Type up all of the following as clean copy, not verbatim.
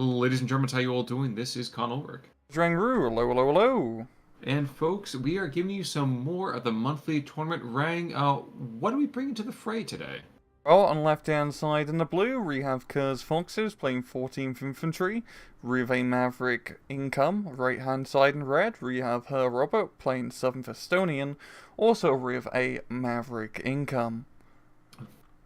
Ladies and gentlemen, how you all doing? This is Con Ulrich. Drangru, hello, hello, hello. And folks, we are giving you some more of the monthly tournament rang. What are we bringing to the fray today? Well, on left-hand side in the blue, we have Khers Foxes playing 14th Infantry, with a Maverick Income. Right-hand side in red, we have Her Robert playing 7th Estonian, also with a Maverick Income.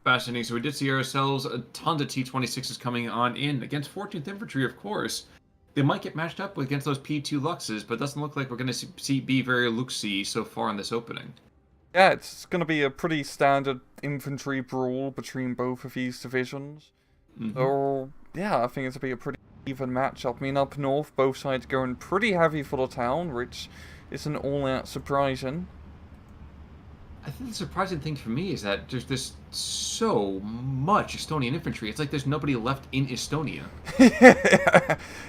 Fascinating. So we did see ourselves a ton of T-26s coming on in against 14th Infantry, of course. They might get matched up against those P2 Luxes, but it doesn't look like we're going to be very Luxy so far in this opening. Yeah, it's going to be a pretty standard infantry brawl between both of these divisions. So, yeah, I think it's going to be a pretty even matchup. I mean, up north, both sides going pretty heavy for the town, which isn't all that surprising. I think the surprising thing for me is that there's just so much Estonian infantry. It's like there's nobody left in Estonia.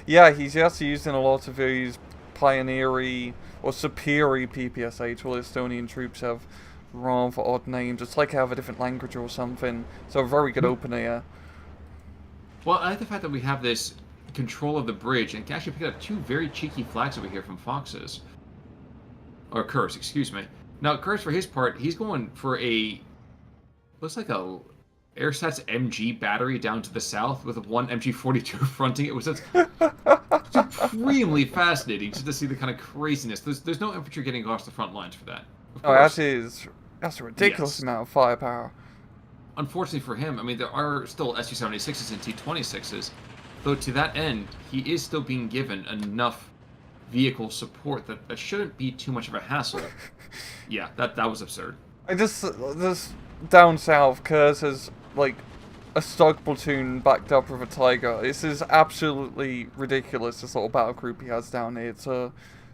Yeah, he's just using a lot of these pioneery or superior PPSH, while Estonian troops have rather odd names. It's like they have a different language or something. So a very good opener, yeah. Well, I like the fact that we have this control of the bridge and can actually pick up two very cheeky flags over here from Foxes. Or Khers, excuse me. Now, Khers, for his part, he's going for a... looks like a AirStats MG battery down to the south with one MG42 fronting it. It's supremely fascinating just to see the kind of craziness. There's no infantry getting across the front lines for that. Oh, that's a ridiculous amount of firepower. Unfortunately for him, I mean, there are still Su-76s and T-26s, though to that end, he is still being given enough vehicle support that shouldn't be too much of a hassle. Yeah, that was absurd. This down south, Khers has, like, a Stug platoon backed up with a Tiger. This is absolutely ridiculous, this little battle group he has down here. It's a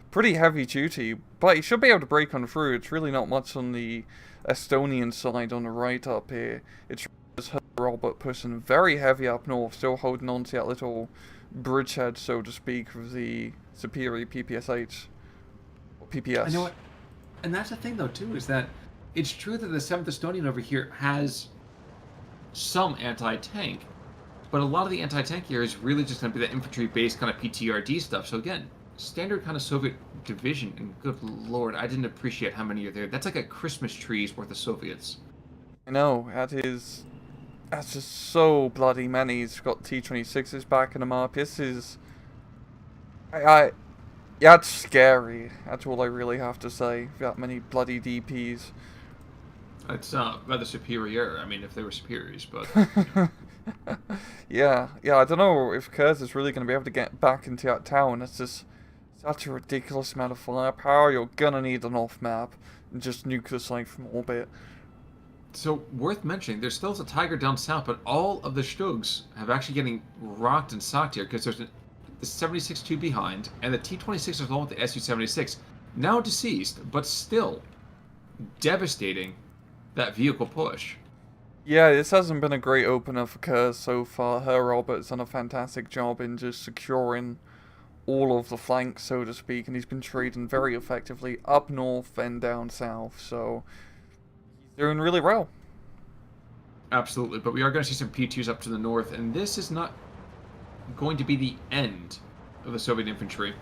pretty heavy duty, but he should be able to break on through. It's really not much on the Estonian side on the right up here. It's just Robert pushing very heavy up north, still holding on to that little bridgehead, so to speak, of the superior PPSH. Or PPS. I know what, and that's the thing, though, too, is that it's true that the 7th Estonian over here has some anti-tank, but a lot of the anti-tank here is really just going to be that infantry-based kind of PTRD stuff. So again, standard kind of Soviet division, and good lord, I didn't appreciate how many are there. That's like a Christmas tree's worth of Soviets. I know, that's just so bloody many. He's got T-26s backing him up. This is... yeah, it's scary. That's all I really have to say. That many bloody DPs. It's rather superior. I mean, if they were superiors, but... yeah, I don't know if Khers is really going to be able to get back into that town. It's just such a ridiculous amount of firepower. You're going to need an off-map and just nuke the site from orbit. So, worth mentioning, there's still a Tiger down south, but all of the Stugs have actually getting rocked and socked here, because there's the 76-2 behind, and the T-26 along with the Su-76, now deceased, but still devastating that vehicle push. Yeah, this hasn't been a great opener for Khers so far. Her Robert's done a fantastic job in just securing all of the flanks, so to speak, and he's been trading very effectively up north and down south, so he's doing really well. Absolutely, but we are going to see some P2s up to the north, and this is not going to be the end of the Soviet infantry.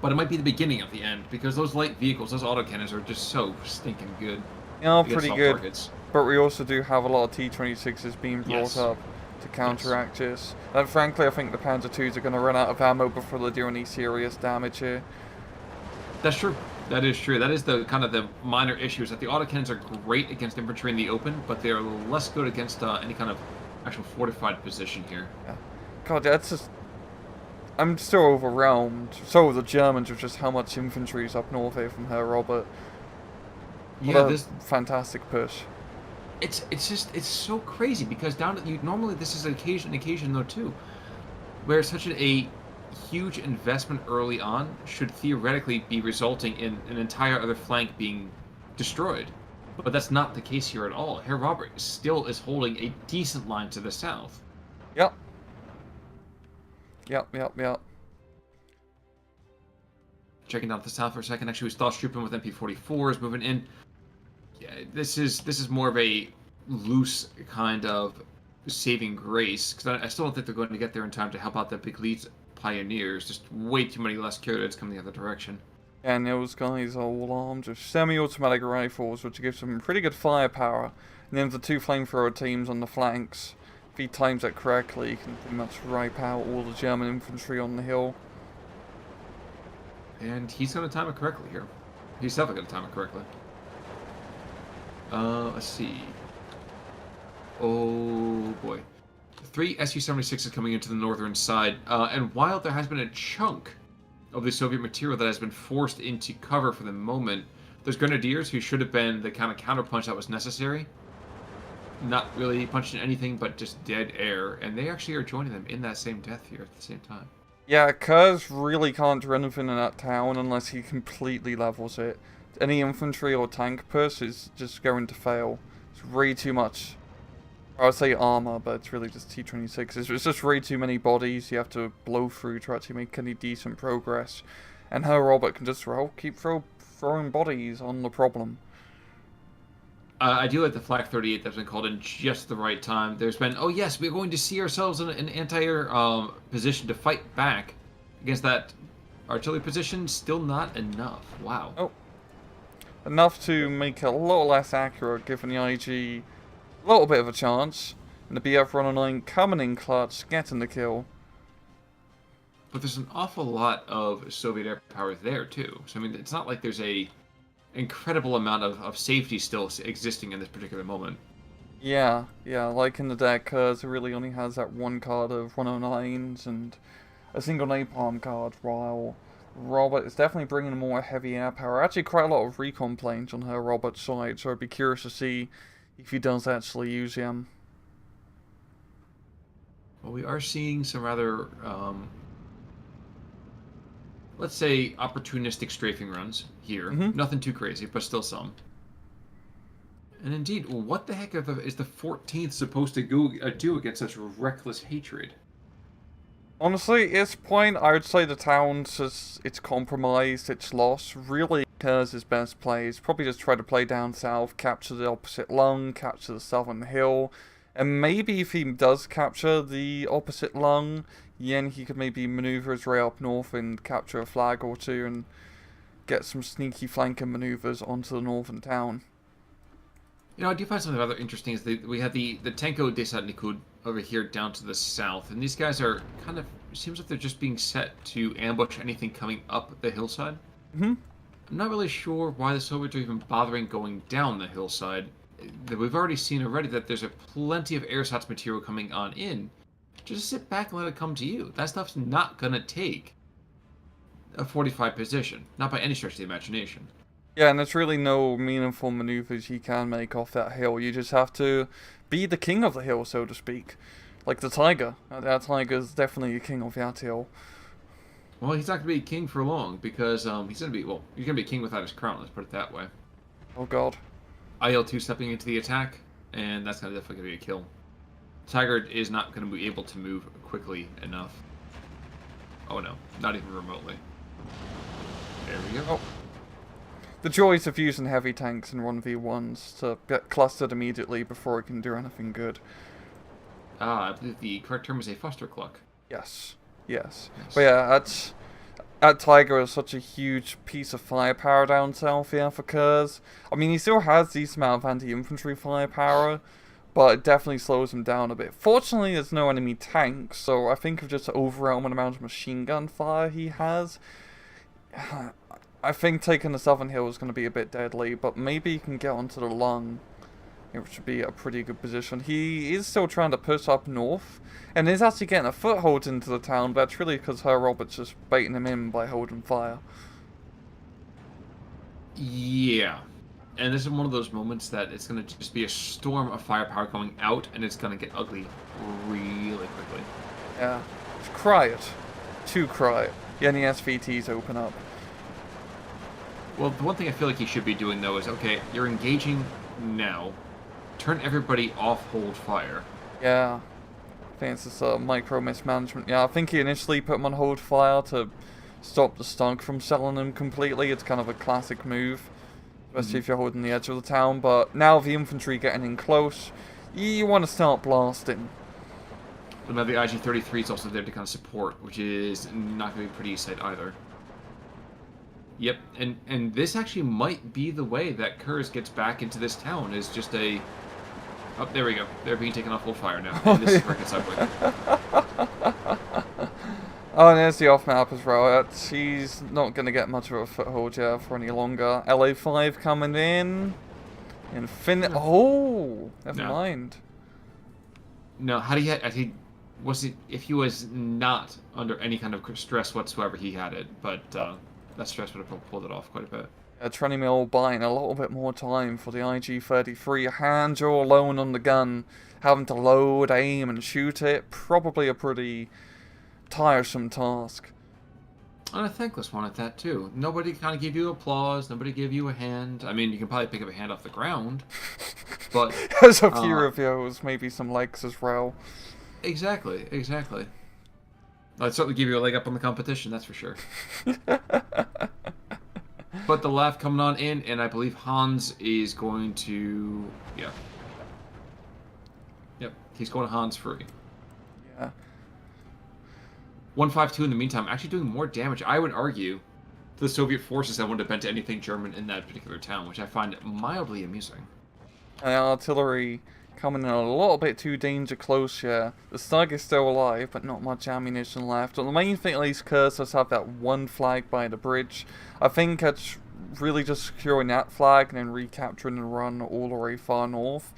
But it might be the beginning of the end, because those light vehicles, those autocannons, are just so stinking good. Yeah, pretty good. Targets. But we also do have a lot of T-26s being brought up to counteract this. And frankly, I think the Panzer IIs are going to run out of ammo before they do any serious damage here. That's true. That is true. That is the kind of the minor issue, is that the autocannons are great against infantry in the open, but they are less good against any kind of actual fortified position here. Yeah. God, that's just... I'm still overwhelmed. So are the Germans with just how much infantry is up north here from Herr Robert. Yeah, this fantastic push. It's so crazy, because normally this is an occasion though too, where such a huge investment early on should theoretically be resulting in an entire other flank being destroyed, but that's not the case here at all. Herr Robert still is holding a decent line to the south. Yep. Checking out the south for a second. Actually, we saw Struppen with MP44s moving in. Yeah, this is more of a loose kind of saving grace, because I still don't think they're going to get there in time to help out the big lead pioneers. Just way too many less curates coming the other direction. And those guys are all armed with semi-automatic rifles, which gives them pretty good firepower. And then the two flamethrower teams on the flanks, if he times it correctly, he can pretty much wipe out all the German infantry on the hill. And he's going to time it correctly here. He's definitely going to time it correctly. Let's see. Oh boy. 3 Su-76s coming into the northern side. And while there has been a chunk of the Soviet material that has been forced into cover for the moment, those grenadiers, who should have been the kind of counterpunch that was necessary, not really punching anything but just dead air, and they actually are joining them in that same death here at the same time. Yeah, Khers really can't do anything in that town unless he completely levels it. Any infantry or tank push is just going to fail. It's way too much. I would say armor, but it's really just T-26s. It's just way too many bodies you have to blow through to actually make any decent progress. And her robot can just keep throwing bodies on the problem. I do like the Flak 38 that's been called in just the right time. There's been, oh yes, we're going to see ourselves in an anti-air position to fight back against that artillery position. Still not enough. Wow. Oh. Enough to make it a little less accurate, giving the IG a little bit of a chance. And the BF-109 coming in clutch, getting the kill. But there's an awful lot of Soviet air power there, too. So, I mean, it's not like there's a incredible amount of safety still existing in this particular moment. Yeah, like in the deck, Khers really only has that one card of 109s and a single napalm card, while Robert is definitely bringing more heavy air power. Actually, quite a lot of recon planes on her Robert side, so I'd be curious to see if he does actually use them. Well, we are seeing some rather, let's say, opportunistic strafing runs here. Mm-hmm. Nothing too crazy, but still some. And indeed, what the heck is the 14th supposed to do against such reckless hatred? Honestly, at this point, I would say the town's it's compromised, it's lost. Really, Khers' best play is probably just try to play down south, capture the opposite lung, capture the southern hill, and maybe if he does capture the opposite lung, then he could maybe maneuver his way up north and capture a flag or two and get some sneaky flanking maneuvers onto the northern town. You know, I do find something rather interesting is that we have the Tenko Desat Nikud over here down to the south, and these guys are kind of, it seems like they're just being set to ambush anything coming up the hillside. Mm-hmm. I'm not really sure why the Soviets are even bothering going down the hillside. We've already seen that there's a plenty of airsats material coming on in. Just sit back and let it come to you. That stuff's not going to take a 45 position, not by any stretch of the imagination. Yeah, and there's really no meaningful maneuvers you can make off that hill. You just have to be the king of the hill, so to speak. Like the tiger. That tiger's definitely the king of that hill. Well, he's not going to be king for long, because he's going to be king without his crown, let's put it that way. Oh god. IL-2 stepping into the attack, and that's definitely going to be a kill. Tiger is not going to be able to move quickly enough. Oh no, not even remotely. There we go. Oh. The joys of using heavy tanks in 1v1s to get clustered immediately before it can do anything good. I believe the correct term is a Foster Cluck. Yes. But yeah, that Tiger is such a huge piece of firepower down south here for Khers. I mean, he still has decent amount of anti-infantry firepower, but it definitely slows him down a bit. Fortunately, there's no enemy tanks, so I think of just the overwhelming amount of machine gun fire he has. I think taking the southern hill is going to be a bit deadly, but maybe he can get onto the lung, which should be a pretty good position. He is still trying to push up north, and is actually getting a foothold into the town, but that's really because her Robert's just baiting him in by holding fire. Yeah. And this is one of those moments that it's going to just be a storm of firepower going out, and it's going to get ugly really quickly. Yeah. Just cry it. To cry it. Yeah, and the SVTs open up. Well, the one thing I feel like he should be doing, though, is, okay, you're engaging now. Turn everybody off hold fire. Yeah. I think it's just micro mismanagement. Yeah, I think he initially put him on hold fire to stop the stunk from selling him completely. It's kind of a classic move, especially if you're holding the edge of the town. But now the infantry getting in close, You want to start blasting. But now the IG-33 is also there to kind of support, which is not going to be a pretty sight either. Yep, and this actually might be the way that Khers gets back into this town, is just a... Oh, there we go. They're being taken off full fire now, and this is where it gets ugly. Oh, and there's the off-map as well. He's not going to get much of a foothold here for any longer. LA5 coming in. Oh, never mind. No, how do you... if he was not under any kind of stress whatsoever, he had it, but that stress would have pulled it off quite a bit. Tourney Mill buying a little bit more time for the IG-33. Hands all alone on the gun, having to load, aim, and shoot it. Probably a pretty tiresome task. And a thankless one at that, too. Nobody kind of give you applause, nobody give you a hand. I mean, you can probably pick up a hand off the ground, but... There's a few reviews, maybe some legs as well. Exactly. I'd certainly give you a leg up on the competition, that's for sure. But the left coming on in, and I believe Hans is going to... Yeah. Yep, he's going Hans free. Yeah. 152 in the meantime, actually doing more damage, I would argue, to the Soviet forces that wouldn't have been to anything German in that particular town, which I find mildly amusing. And artillery coming in a little bit too danger close here. The Stug is still alive, but not much ammunition left. But the main thing, at least, Khers does have that one flag by the bridge. I think it's really just securing that flag and then recapturing the run all the way far north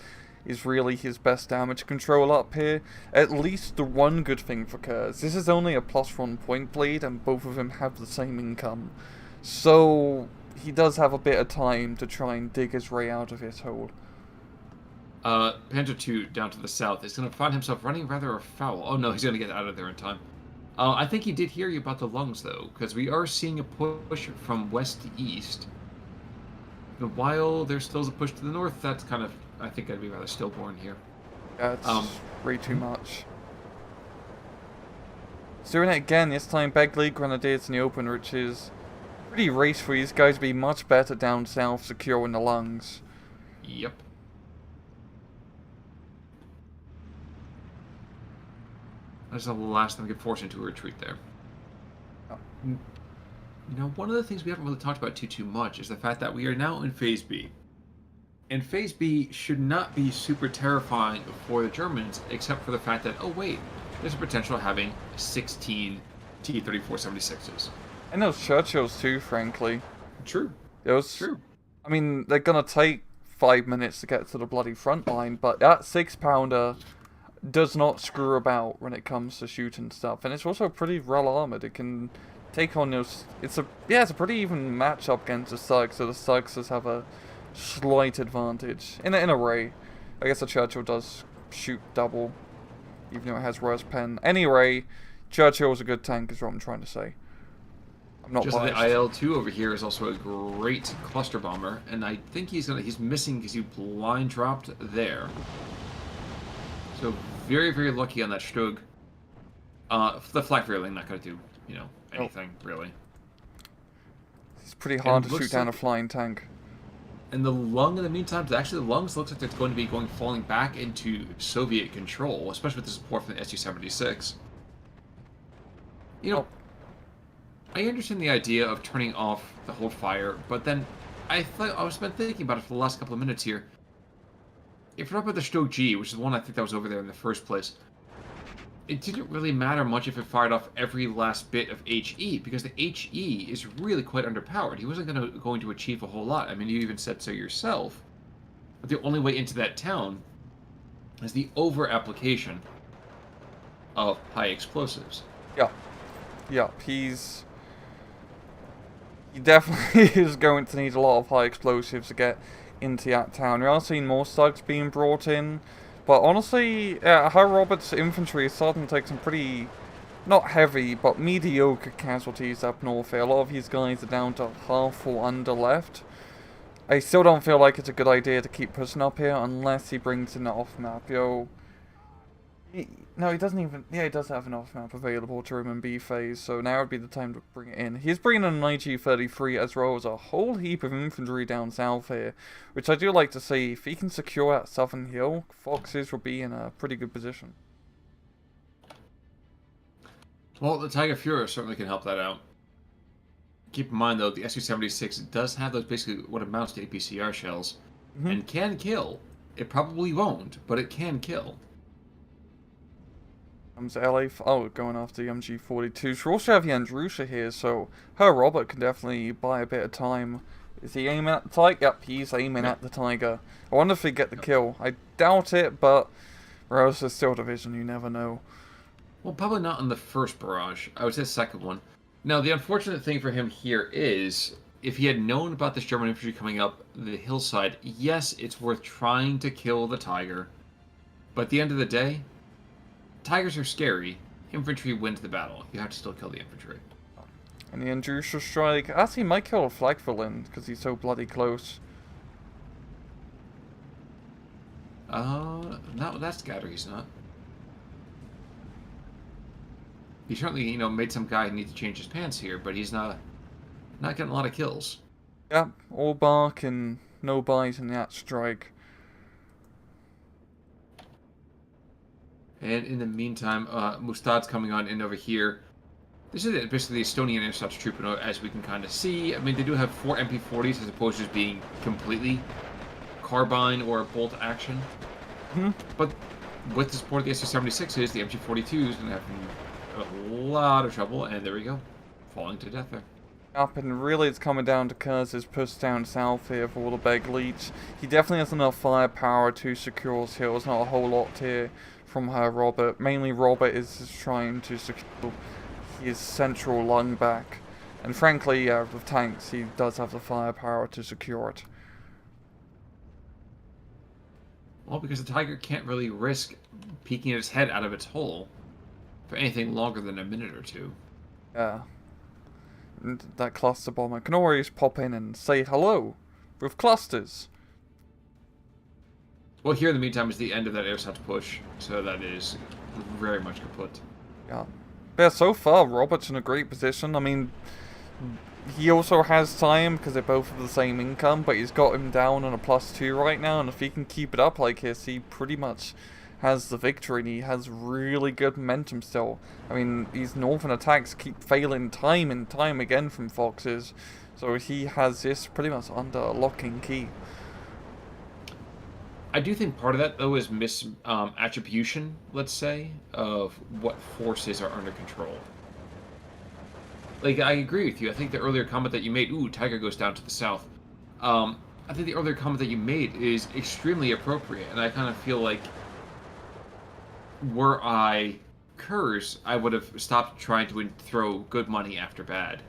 is really his best damage control up here. At least the one good thing for Khers. This is only a +1 point bleed, and both of them have the same income. So he does have a bit of time to try and dig his way out of his hole. Panzer II down to the south is going to find himself running rather afoul. Oh no, he's going to get out of there in time. I think he did hear you about the lungs, though, because we are seeing a push from west to east. And while there still is a push to the north, that's kind of, I think I'd be rather stillborn here. Yeah, it's way too much. He's doing it again, this time Begley Grenadiers in the open, which is pretty race for these guys to be much better down south securing the lungs. Yep. That's the last time we get forced into a retreat there. Oh. You know, one of the things we haven't really talked about too much is the fact that we are now in Phase B. And Phase B should not be super terrifying for the Germans, except for the fact that, oh wait, there's a potential of having 16 T-34-76s. And those Churchills too, frankly. True. True. I mean, they're gonna take 5 minutes to get to the bloody front line, but that 6-pounder does not screw about when it comes to shooting stuff, and it's also pretty well armored. It can take on those. It's a pretty even matchup against the Stugs, so the Stugs just have a slight advantage in a way. I guess the Churchill does shoot double, even though it has worse pen. Anyway, Churchill's a good tank, is what I'm trying to say. I'm not just biased. The IL-2 over here is also a great cluster bomber, and I think he's missing because he blind dropped there. So very, very lucky on that Stug. The flak really not going to do, anything, really. It's pretty hard to shoot down a flying tank. And the lung, in the meantime, actually the lungs looks like it's going to be falling back into Soviet control, especially with the support from the Su-76. I understand the idea of turning off the hold fire, but then I was been thinking about it for the last couple of minutes here. If you're up at the Stug G, which is the one I think that was over there in the first place, it didn't really matter much if it fired off every last bit of HE, because the HE is really quite underpowered. He wasn't going to achieve a whole lot. I mean, you even said so yourself. But the only way into that town is the over-application of high explosives. Yeah, he definitely is going to need a lot of high explosives to get into that town. We are seeing more Stugs being brought in, but honestly, Herr Robert's infantry is starting to take some pretty, not heavy, but mediocre casualties up north here. A lot of these guys are down to half or under left. I still don't feel like it's a good idea to keep pushing up here unless he brings in the off-map. No, he doesn't even... Yeah, he does have an off-map available to him in B phase, so now would be the time to bring it in. He's bringing in an IG-33 as well as a whole heap of infantry down south here, which I do like to see. If he can secure that southern hill, Foxes will be in a pretty good position. Well, the Tiger Fuhrer certainly can help that out. Keep in mind, though, the Su-76 does have those basically what amounts to APCR shells, and can kill. It probably won't, but it can kill. Comes LA. Oh, going after the MG42s. We also have the Andrusha here, so her Robert can definitely buy a bit of time. Is he aiming at the Tiger? Yep, he's aiming at the Tiger. I wonder if he get the kill. I doubt it, but Rose is still division, you never know. Well, probably not on the first barrage. I would say the second one. Now, the unfortunate thing for him here is, if he had known about this German infantry coming up the hillside, yes, it's worth trying to kill the Tiger. But at the end of the day, Tigers are scary. Infantry wins the battle. You have to still kill the infantry. And the Andrusha strike. Actually, might kill a flag villain because he's so bloody close. Not with that scatter, he's not. He certainly, made some guy need to change his pants here, but he's not getting a lot of kills. Yep, all bark and no bite in that strike. And in the meantime, Mustad's coming on in over here. This is basically the Estonian intercepts troop, as we can kind of see. I mean, they do have 4 MP40s as opposed to just being completely carbine or bolt action. But with the support of the Su-76s, the MG42 is going to have a lot of trouble, and there we go. Falling to death there. Up, and really it's coming down to Khers' push down south here for all the big leads. He definitely has enough firepower to secure his hills, not a whole lot here from her Robert. Mainly Robert is trying to secure his central lung back. And frankly, with tanks, he does have the firepower to secure it. Well, because the Tiger can't really risk peeking its head out of its hole for anything longer than a minute or two. Yeah. And that cluster bomber can always pop in and say hello with clusters. Well, here in the meantime is the end of that airsoft push, so that is very much kaput. Yeah. But yeah, so far, Robert's in a great position. I mean, he also has time because they're both of the same income, but he's got him down on a +2 right now, and if he can keep it up like this, he pretty much has the victory, and he has really good momentum still. I mean, these northern attacks keep failing time and time again from Foxes, so he has this pretty much under lock and key. I do think part of that, though, is misattribution, let's say, of what forces are under control. Like, I agree with you. I think the earlier comment that you made, ooh, Tiger goes down to the south. I think the earlier comment that you made is extremely appropriate, and I kind of feel like were I Khers, I would have stopped trying to throw good money after bad.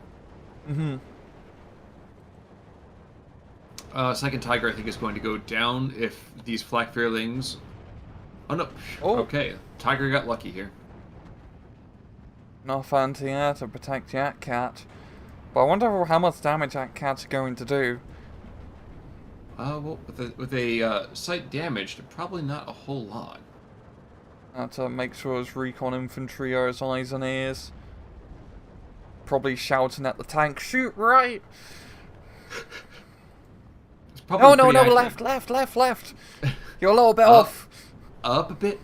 Second Tiger, I think, is going to go down if these Flak Fearlings... Oh, no. Oh. Okay, Tiger got lucky here. Not fancy to protect Yak Cat. But I wonder how much damage Yak Cat's going to do. Well, with a site damaged, probably not a whole lot. To make sure his recon infantry are his eyes and ears. Probably shouting at the tank, shoot right! No, left! You're a little bit off! Up a bit.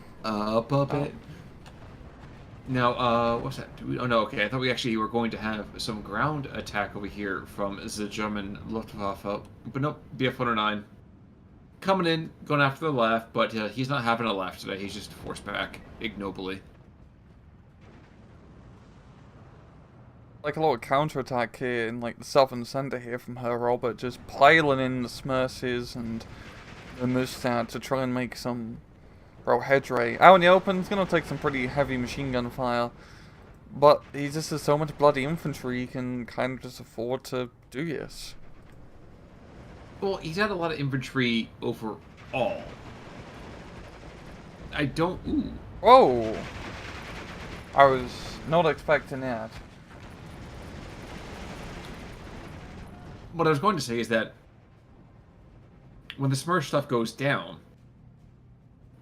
Now, what's that? Oh no, okay, I thought we actually were going to have some ground attack over here from the German Luftwaffe, but nope, Bf-109. Coming in, going after the left, but he's not having a left today. He's just forced back ignobly. Like a lot of counterattack here in like the southern center here from her Robert, just piling in the Smerses and the Mustad to try and make some headway. Out in the open, it's gonna take some pretty heavy machine gun fire, but he just has so much bloody infantry he can kind of just afford to do this. Well, he's had a lot of infantry overall. I don't... Ooh. Whoa! I was not expecting that. What I was going to say is that when the Smurf stuff goes down,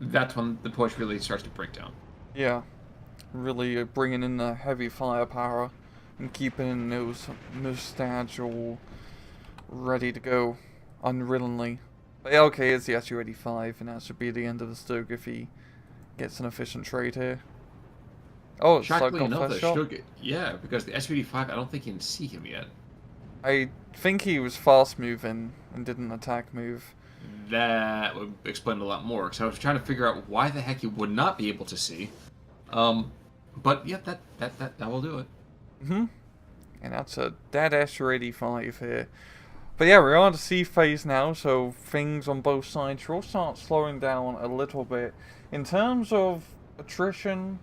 that's when the push really starts to break down. Yeah, really bringing in the heavy firepower and keeping those mustache all ready to go unwillingly. But yeah, okay, it's the SU-85, and that should be the end of the Stoke if he gets an efficient trade here. Oh, it's Shockingly got enough, first the shot. Stug, yeah, because the SU-85, I don't think you can see him yet. I think he was fast moving and did an attack move. That would explain a lot more, because I was trying to figure out why the heck you would not be able to see. But yeah, that will do it. And that's a dead SU-85 here. But yeah, we're on the sea phase now, so things on both sides will start slowing down a little bit. In terms of attrition,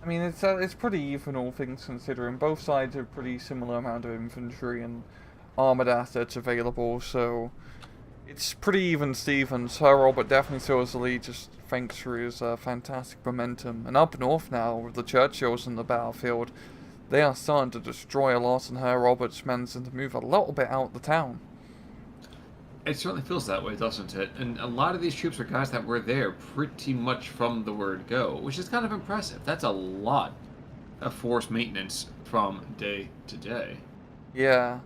I mean, it's pretty even, all things considering. Both sides have pretty similar amount of infantry and armored assets available, so it's pretty even Stevens. Sir Robert definitely shows the lead just thanks to his fantastic momentum. And up north now, with the Churchills in the battlefield, they are starting to destroy a lot, and Herr Roberts managing to move a little bit out of the town. It certainly feels that way, doesn't it? And a lot of these troops are guys that were there pretty much from the word go, which is kind of impressive. That's a lot of force maintenance from day to day. Yeah.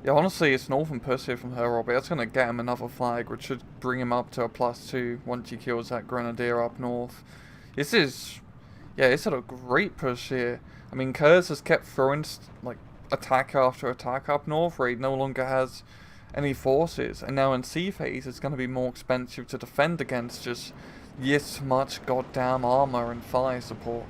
Yeah, honestly, it's an orphan push here from Herr Robert. That's going to get him another flag, which should bring him up to a +2 once he kills that Grenadier up north. This is... yeah, it's a great push here. I mean, Khers has kept throwing, like, attack after attack up north, where he no longer has any forces. And now in sea phase, it's going to be more expensive to defend against just this much goddamn armor and fire support.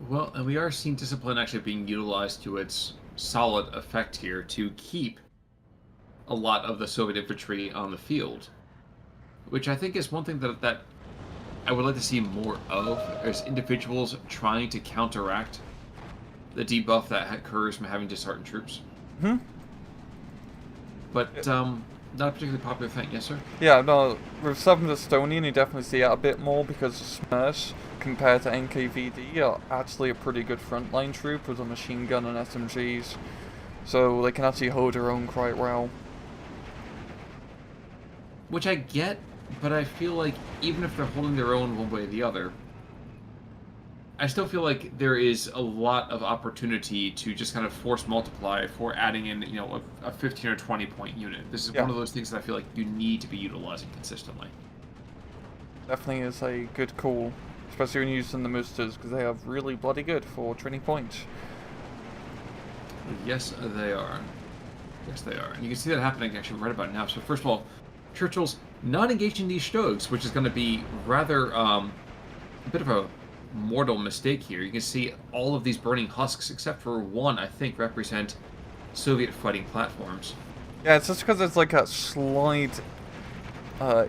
Well, and we are seeing discipline actually being utilized to its solid effect here to keep a lot of the Soviet infantry on the field, which I think is one thing that I would like to see more of, is individuals trying to counteract the debuff that occurs from having disheartened troops. But not a particularly popular thing, yes sir? Yeah, no, with 7th Estonian you definitely see it a bit more because Smersh, compared to NKVD, are actually a pretty good frontline troop with a machine gun and SMGs. So they can actually hold their own quite well. Which I get, but I feel like even if they're holding their own one way or the other, I still feel like there is a lot of opportunity to just kind of force multiply for adding in, you know, a 15 or 20 point unit. This is one of those things that I feel like you need to be utilizing consistently. Definitely is a good call, especially when using the Musters, because they are really bloody good for 20 points. Yes, they are. Yes, they are. And you can see that happening actually right about now. So first of all, Churchill's not engaging these Stogs, which is going to be rather a bit of a mortal mistake here. You can see all of these burning husks, except for one, I think, represent Soviet fighting platforms. Yeah, it's just because it's like a slight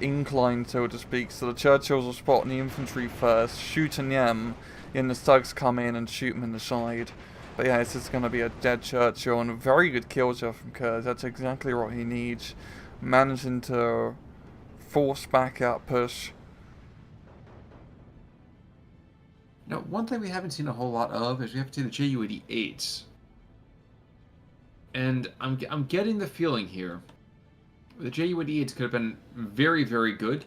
incline, so to speak, so the Churchills will spot the infantry first, shooting them, and the Stugs come in and shoot them in the side. But yeah, it's just going to be a dead Churchill, and a very good kill shot from Khers. That's exactly what he needs. Managing to force back that push. Now, one thing we haven't seen a whole lot of is we haven't seen the Ju-88s. And I'm getting the feeling here the Ju-88s could have been very, very good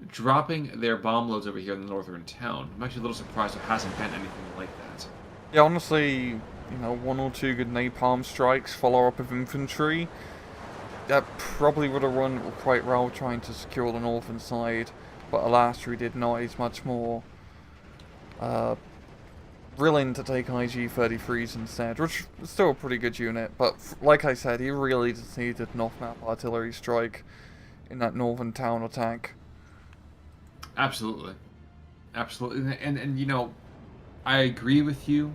dropping their bomb loads over here in the northern town. I'm actually a little surprised there hasn't been anything like that. Yeah, honestly, you know, 1 or 2 good napalm strikes, follow up with infantry. That probably would have run quite well trying to secure the northern side, but alas, we did not. He's much more willing to take IG-33s instead, which is still a pretty good unit, but like I said, he really just needed an off-map artillery strike in that northern town attack. Absolutely. Absolutely. And you know, I agree with you,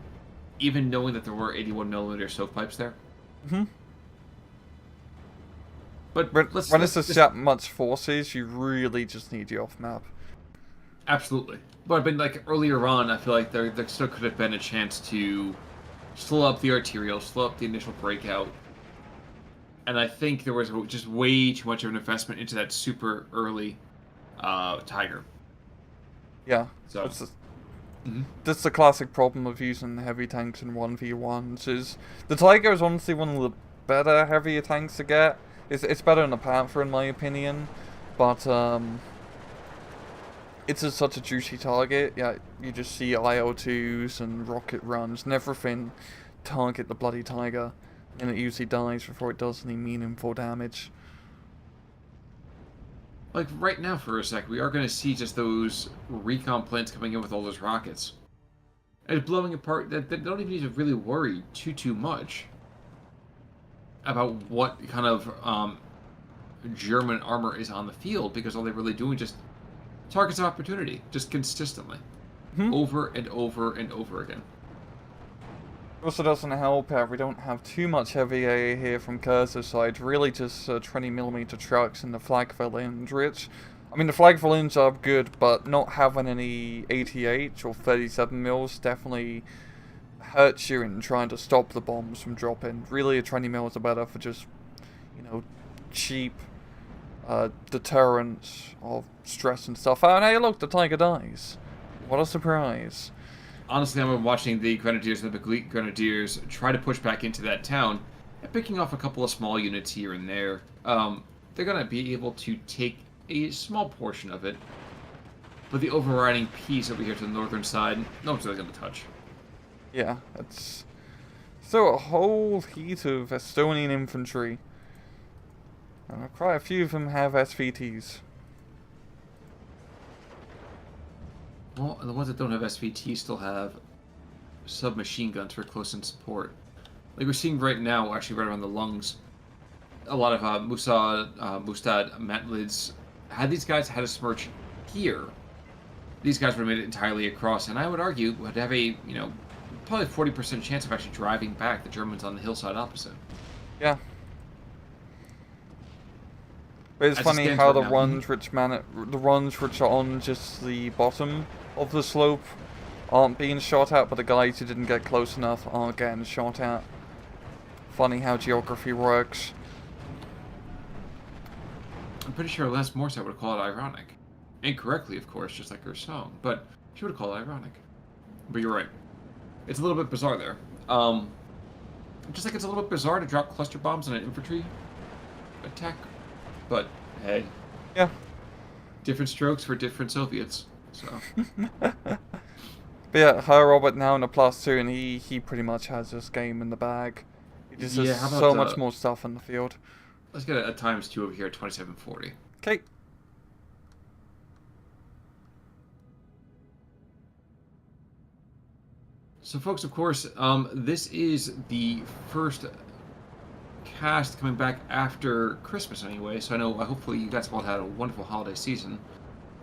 even knowing that there were 81mm stovepipes there. But when it's that much forces, you really just need the off-map. Absolutely. But like earlier on, I feel like there still could have been a chance to slow up the arterial, slow up the initial breakout. And I think there was just way too much of an investment into that super early Tiger. Yeah. So that's the classic problem of using heavy tanks in 1v1s, is the Tiger is honestly one of the better heavier tanks to get. It's better than the Panther in my opinion, But it's such a juicy target. Yeah, you just see IL-2s and rocket runs and everything target the bloody tiger, and it usually dies before it does any meaningful damage. Like, right now, for a sec, we are going to see just those recon planes coming in with all those rockets. And it's blowing apart. They don't even need to really worry too much about what kind of German armor is on the field, because all they're really doing is just targets of opportunity, just consistently. Over and over and over again. It also doesn't help we don't have too much heavy AA here from Khers' side, really just 20mm trucks and the Flak-Volins, which, I mean, the Flak-Volins are good, but not having any 88 or 37 mils definitely hurts you in trying to stop the bombs from dropping. Really, a 20 mils are better for just, you know, cheap deterrence of stress and stuff. And hey, look, the tiger dies. What a surprise. Honestly, I'm watching the Grenadiers and the Elite Grenadiers try to push back into that town and picking off a couple of small units here and there. They're going to be able to take a small portion of it, but the overriding piece over here to the northern side, no one's really going to touch. Yeah, it's still a whole heat of Estonian infantry. Quite a few of them have SVTs. Well, the ones that don't have SVT still have submachine guns for close-in support. Like we're seeing right now, actually right around the lungs, a lot of Mustad, Matlids. Had these guys had a smirch here, these guys would have made it entirely across, and I would argue would have a, you know, probably 40% chance of actually driving back the Germans on the hillside opposite. Yeah. But it's funny how the runs which are on just the bottom of the slope aren't being shot at, but the guys who didn't get close enough aren't getting shot at. Funny how geography works. I'm pretty sure Les Morissette would call it ironic. Incorrectly, of course, just like her song, but she would call it ironic. But you're right. It's a little bit bizarre there. Just like it's a little bit bizarre to drop cluster bombs on an infantry attack. But, hey. Yeah. Different strokes for different Soviets, so. But yeah, her Robert now in a +2, and he pretty much has this game in the bag. He just has so much more stuff in the field. Let's get a ×2 over here at 2740. Okay. So, folks, of course, this is the first cast coming back after Christmas anyway, so I know hopefully you guys have all had a wonderful holiday season.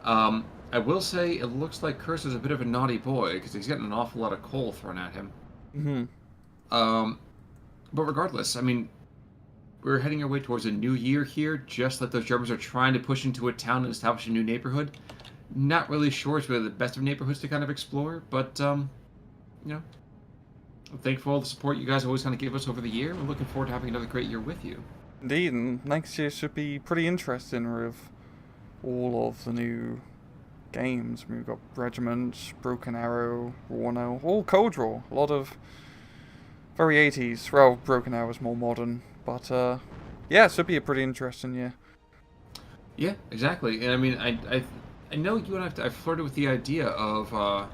I will say it looks like Khers is a bit of a naughty boy because he's getting an awful lot of coal thrown at him. But regardless, I mean, we're heading our way towards a new year here, just like those Germans are trying to push into a town and establish a new neighborhood. Not really sure it's really the best of neighborhoods to kind of explore, but, you know, I'm thankful for all the support you guys always kind of give us over the year. We're looking forward to having another great year with you. Indeed, and next year should be pretty interesting with all of the new games. We've got Regiment, Broken Arrow, Warno, all Cold Draw. A lot of very 80s. Well, Broken Arrow is more modern, but yeah, it should be a pretty interesting year. Yeah, exactly. And I mean, I know you and I've flirted with the idea of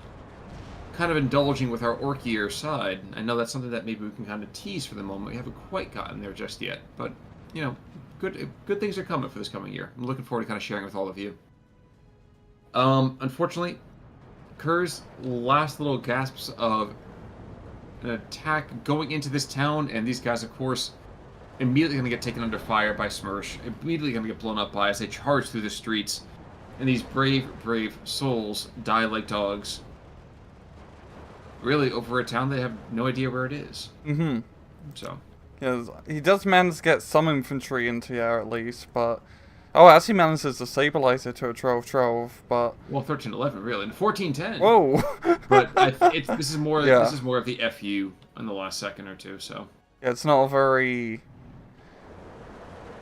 kind of indulging with our orkier side. I know that's something that maybe we can kind of tease for the moment. We haven't quite gotten there just yet, but you know, good things are coming for this coming year. I'm looking forward to kind of sharing with all of you. Unfortunately, Khers' last little gasps of an attack going into this town, and these guys, of course, immediately going to get taken under fire by Smersh, immediately going to get blown up by as they charge through the streets, and these brave souls die like dogs. Really, over a town they have no idea where it is. So. Yeah, he does manage to get some infantry into here at least, but... Oh, actually manages to stabilize it to a 12-12, but... Well, 13-11, really. And 14-10. Whoa! But this is more this is more of the FU in the last second or two, so... Yeah, it's not a very...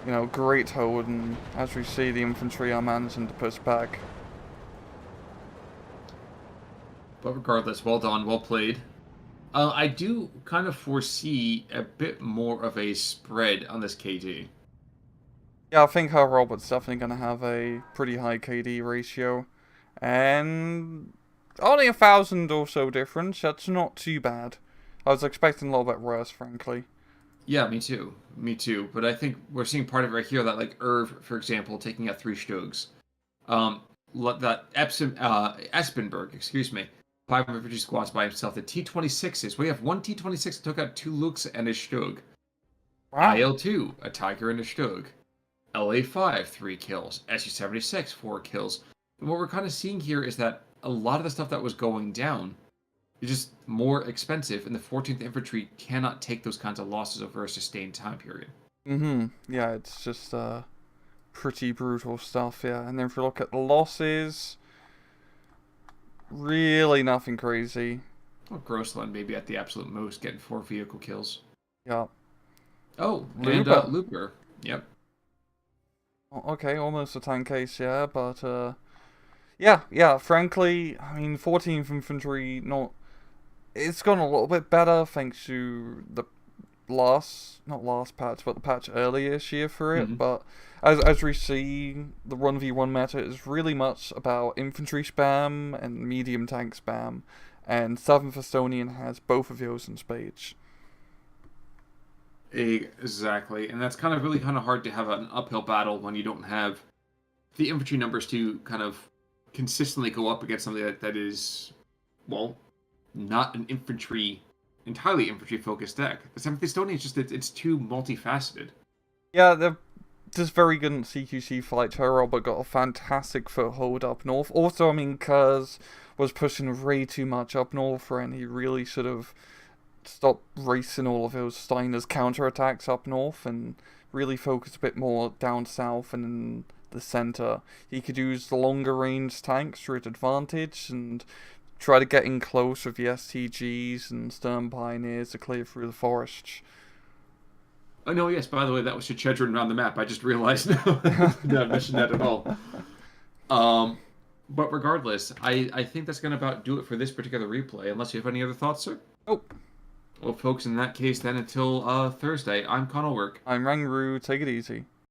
You know, great hold, and as we see, the infantry are managing to push back. But regardless, well done, well played. I do kind of foresee a bit more of a spread on this KD. Yeah, I think her robot's definitely going to have a pretty high KD ratio. And only 1,000 or so difference. That's not too bad. I was expecting a little bit worse, frankly. Yeah, me too. Me too. But I think we're seeing part of it right here that, like, Irv, for example, taking out 3 Stugs. That Espenberg, excuse me, 5 infantry squads by himself. The T-26s. We have one T-26 that took out 2 Lukes and a Stug. Wow. IL-2, a Tiger and a Stug. LA-5, 3 kills. SU-76, 4 kills. And what we're kind of seeing here is that a lot of the stuff that was going down is just more expensive, and the 14th Infantry cannot take those kinds of losses over a sustained time period. Yeah, it's just pretty brutal stuff, yeah. And then if we look at the losses, really nothing crazy. Well, Grossland maybe at the absolute most, getting 4 vehicle kills. Yeah. Oh, Looper. and Looper. Yep. Okay, almost a tank case, yeah, but yeah, frankly, I mean, 14th Infantry, it's gone a little bit better thanks to the not last patch, but the patch earlier this year for it, but as we see, the 1v1 meta is really much about infantry spam and medium tank spam, and 7th Estonian has both of those in spades. Exactly, and that's really hard to have an uphill battle when you don't have the infantry numbers to kind of consistently go up against something that is, well, not an entirely infantry-focused deck. The 7th Estonian is just, it's too multifaceted. Yeah, they're just very good at CQC fight. Her robot got a fantastic foothold up north. Also, I mean, Khers was pushing way too much up north, and he really should have stopped racing all of those Steiner's counterattacks up north and really focus a bit more down south and in the center. He could use the longer range tanks to his advantage and try to get in close with the STGs and Stern Pioneers to clear through the forests. Oh, no, yes, by the way, that was Chedron around the map. I just realized now. I didn't mention that at all. But regardless, I think that's going to about do it for this particular replay, unless you have any other thoughts, sir? Nope. Well, folks, in that case, then, until Thursday, I'm Conalwork. I'm Rangru. Take it easy.